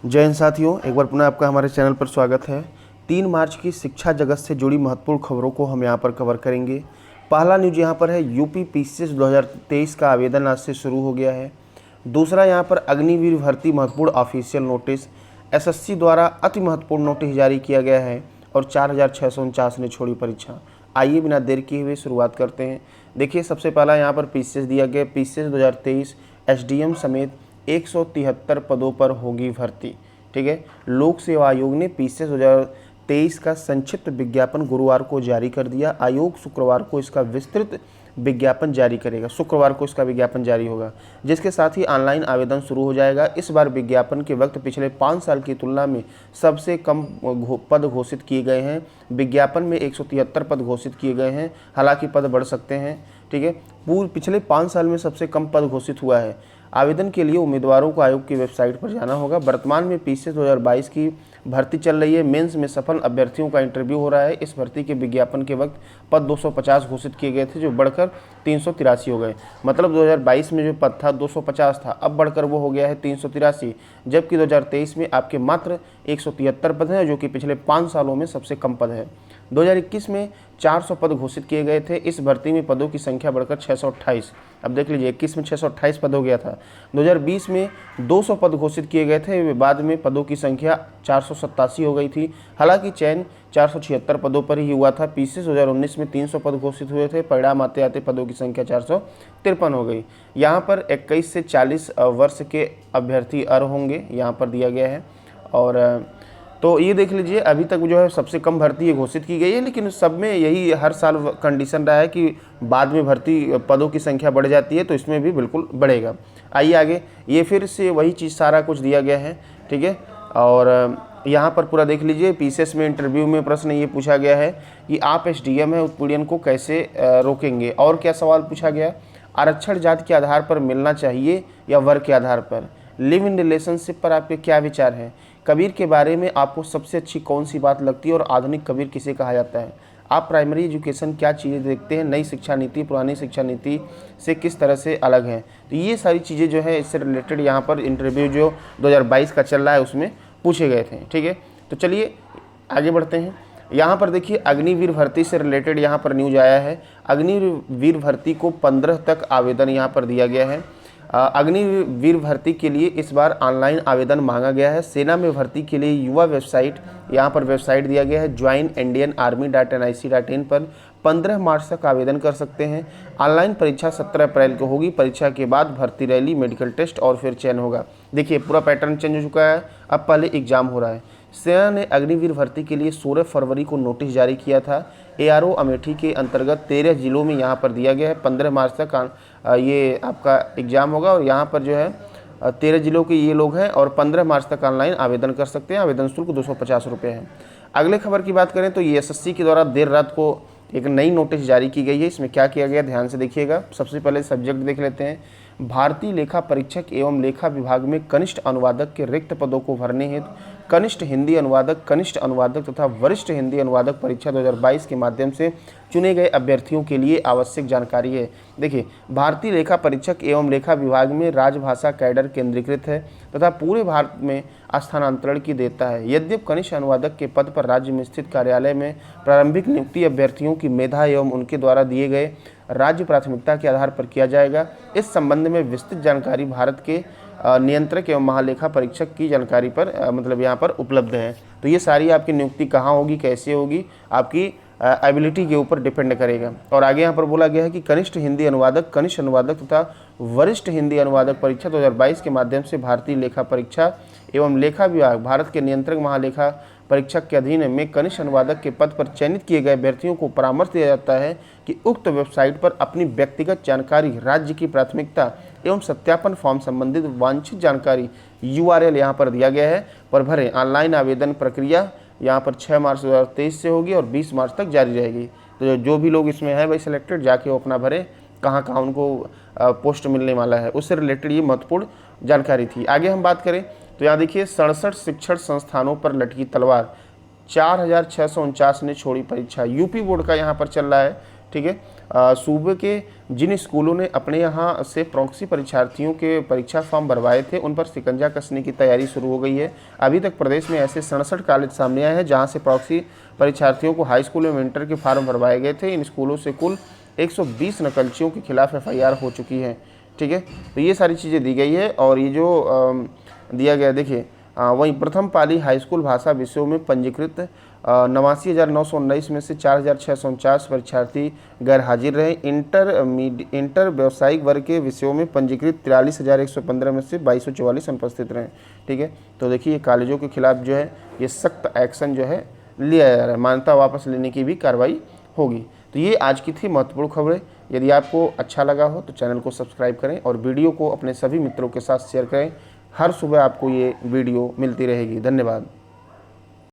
जय हिंद साथियों, एक बार पुनः आपका हमारे चैनल पर स्वागत है। 3 मार्च की शिक्षा जगत से जुड़ी महत्वपूर्ण खबरों को हम यहाँ पर कवर करेंगे। पहला न्यूज यहाँ पर है, यूपी पीसीएस 2023 का आवेदन आज से शुरू हो गया है। दूसरा यहाँ पर अग्निवीर भर्ती महत्वपूर्ण ऑफिशियल नोटिस, एसएससी द्वारा अति महत्वपूर्ण नोटिस जारी किया गया है और 4649 ने छोड़ी परीक्षा। आइए बिना देर किए हुए शुरुआत करते हैं। देखिए, सबसे पहला यहाँ पर पीसीएस दिया गया। पीसीएस 2023 एसडीएम समेत 173 पदों पर होगी भर्ती। ठीक है, लोक सेवा आयोग ने पीसीएस 2023 का संक्षिप्त विज्ञापन गुरुवार को जारी कर दिया। आयोग शुक्रवार को इसका विस्तृत विज्ञापन जारी करेगा। शुक्रवार को इसका विज्ञापन जारी होगा, जिसके साथ ही ऑनलाइन आवेदन शुरू हो जाएगा। इस बार विज्ञापन के वक्त पिछले 5 साल की तुलना में सबसे कम पद घोषित किए गए हैं। विज्ञापन में 173 पद घोषित किए गए हैं, हालांकि पद बढ़ सकते हैं। ठीक है, पिछले 5 साल में सबसे कम पद घोषित हुआ है। आवेदन के लिए उम्मीदवारों को आयोग की वेबसाइट पर जाना होगा। वर्तमान में पीसीएस 2022 की भर्ती चल रही है। मेंस में सफल अभ्यर्थियों का इंटरव्यू हो रहा है। इस भर्ती के विज्ञापन के वक्त पद 250 घोषित किए गए थे, जो बढ़कर 383 हो गए। मतलब 2022 में जो पद था 250 था, अब बढ़कर वो हो गया है 383, जबकि 2023 में आपके मात्र 173 पद हैं, जो कि पिछले 5 सालों में सबसे कम पद है। 2021 में 400 पद घोषित किए गए थे। इस भर्ती में पदों की संख्या बढ़कर 628, अब देख लीजिए 21 में 628 पद हो गया था। 2020 में 200 पद घोषित किए गए थे, बाद में पदों की संख्या 487 हो गई थी। हालांकि चयन 476 पदों पर ही हुआ था। पीसीएस 2019 में 300 पद घोषित हुए थे। परिणाम आते आते पदों की संख्या 453 हो गई। यहाँ पर 21 से 40 वर्ष के अभ्यर्थी अर्ह होंगे, यहाँ पर दिया गया है। और तो ये देख लीजिए, अभी तक जो है सबसे कम भर्ती ये घोषित की गई है, लेकिन सब में यही हर साल कंडीशन रहा है कि बाद में भर्ती पदों की संख्या बढ़ जाती है, तो इसमें भी बिल्कुल बढ़ेगा। आइए आगे, ये फिर से वही चीज़ सारा कुछ दिया गया है। ठीक है, और यहाँ पर पूरा देख लीजिए। पीसीएस में इंटरव्यू में प्रश्न ये पूछा गया है कि आप एसडीएम है उत्पीड़न को कैसे रोकेंगे। और क्या सवाल पूछा गया, आरक्षण जाति के आधार पर मिलना चाहिए या वर्ग के आधार पर। लिव इन रिलेशनशिप पर आपके क्या विचार हैं। कबीर के बारे में आपको सबसे अच्छी कौन सी बात लगती है और आधुनिक कबीर किसे कहा जाता है। आप प्राइमरी एजुकेशन क्या चीज़ें देखते हैं, नई शिक्षा नीति पुरानी शिक्षा नीति से किस तरह से अलग है। तो ये सारी चीज़ें जो है इससे रिलेटेड यहाँ पर इंटरव्यू जो 2022 का चल रहा है उसमें पूछे गए थे। ठीक है, तो चलिए आगे बढ़ते हैं। यहाँ पर देखिए, अग्निवीर भर्ती से रिलेटेड यहाँ पर न्यूज आया है। अग्निवीर भर्ती को 15 तक आवेदन यहाँ पर दिया गया है। अग्निवीर भर्ती के लिए इस बार ऑनलाइन आवेदन मांगा गया है। सेना में भर्ती के लिए युवा वेबसाइट, यहाँ पर वेबसाइट दिया गया है joinindianarmy.nic.in पर 15 मार्च तक आवेदन कर सकते हैं। ऑनलाइन परीक्षा 17 अप्रैल को होगी। परीक्षा के बाद भर्ती रैली, मेडिकल टेस्ट और फिर चयन होगा। देखिए, पूरा पैटर्न चेंज हो चुका है, अब पहले एग्जाम हो रहा है। सेना ने अग्निवीर भर्ती के लिए 16 फरवरी को नोटिस जारी किया था। एआरओ अमेठी के अंतर्गत 13 जिलों में यहाँ पर दिया गया है। 15 मार्च तक ये आपका एग्ज़ाम होगा और यहाँ पर जो है 13 जिलों के ये लोग हैं और 15 मार्च तक ऑनलाइन आवेदन कर सकते हैं। आवेदन शुल्क 250 रुपये है। अगले खबर की बात करें तो ये एसएससी के द्वारा देर रात को एक नई नोटिस जारी की गई है। इसमें क्या किया गया, ध्यान से देखिएगा। सबसे पहले सब्जेक्ट देख लेते हैं। भारतीय लेखा परीक्षक एवं लेखा विभाग में कनिष्ठ अनुवादक के रिक्त पदों को भरने हेतु कनिष्ठ हिंदी अनुवादक तथा वरिष्ठ हिंदी अनुवादक परीक्षा 2022 के माध्यम से चुने गए अभ्यर्थियों के लिए आवश्यक जानकारी है। देखिए, भारतीय लेखा परीक्षक एवं लेखा विभाग में राजभाषा कैडर केंद्रीकृत है तथा पूरे भारत में स्थानांतरण की देता है। यद्यपि कनिष्ठ अनुवादक के पद पर राज्य में स्थित कार्यालय में प्रारंभिक नियुक्ति अभ्यर्थियों की मेधा एवं उनके द्वारा दिए गए राज्य प्राथमिकता के आधार पर किया जाएगा। इस संबंध में विस्तृत जानकारी भारत के नियंत्रक एवं महालेखा परीक्षक की जानकारी पर मतलब यहाँ पर उपलब्ध है। तो ये सारी आपकी नियुक्ति कहाँ होगी, कैसे होगी, आपकी एबिलिटी के ऊपर डिपेंड करेगा। और आगे यहाँ पर बोला गया है कि कनिष्ठ अनुवादक तथा वरिष्ठ हिंदी अनुवादक परीक्षा 2022 के माध्यम से भारतीय लेखा परीक्षा एवं लेखा विभाग भारत के नियंत्रक महालेखा परीक्षक के अधीन में कनिष्ठ अनुवादक के पद पर चयनित किए गए अभ्यर्थियों को परामर्श दिया जाता है कि उक्त वेबसाइट पर अपनी व्यक्तिगत जानकारी, राज्य की प्राथमिकता एवं सत्यापन फॉर्म संबंधित वांछित जानकारी URL यहाँ पर दिया गया है पर भरें। ऑनलाइन आवेदन प्रक्रिया यहाँ पर 6 मार्च 2023 से होगी और 20 मार्च तक जारी रहेगी। तो जो भी लोग इसमें है भाई सिलेक्टेड, जाके वो अपना भरें, कहाँ कहाँ उनको पोस्ट मिलने वाला है, उससे रिलेटेड ये महत्वपूर्ण जानकारी थी। आगे हम बात करें तो यहाँ देखिए, 67 शिक्षण संस्थानों पर लटकी तलवार, 4649 ने छोड़ी परीक्षा। यूपी बोर्ड का यहाँ पर चल रहा है। ठीक है, सूबे के जिन स्कूलों ने अपने यहाँ से प्रॉक्सी परीक्षार्थियों के परीक्षा फॉर्म भरवाए थे उन पर शिकंजा कसने की तैयारी शुरू हो गई है। अभी तक प्रदेश में ऐसे 67 कॉलेज सामने आए हैं जहाँ से प्रॉक्सी परीक्षार्थियों को हाई स्कूल एवं इंटर के फार्म भरवाए गए थे। इन स्कूलों से कुल 120 नकलचियों के खिलाफ FIR हो चुकी है। ठीक है, तो ये सारी चीज़ें दी गई है। और ये जो दिया गया देखिए, वहीं प्रथम पाली हाई स्कूल भाषा विषयों में पंजीकृत 89,919 में से 4,649 परीक्षार्थी गैर हाजिर रहे। इंटर व्यावसायिक वर्ग के विषयों में पंजीकृत 43,115 में से 2,244 अनुपस्थित रहे। ठीक है, तो देखिए कॉलेजों के खिलाफ जो है ये सख्त एक्शन जो है लिया जा रहा है, मान्यता वापस लेने की भी कार्रवाई होगी। तो ये आज की थी महत्वपूर्ण खबरें। यदि आपको अच्छा लगा हो तो चैनल को सब्सक्राइब करें और वीडियो को अपने सभी मित्रों के साथ शेयर करें। हर सुबह आपको ये वीडियो मिलती रहेगी। धन्यवाद।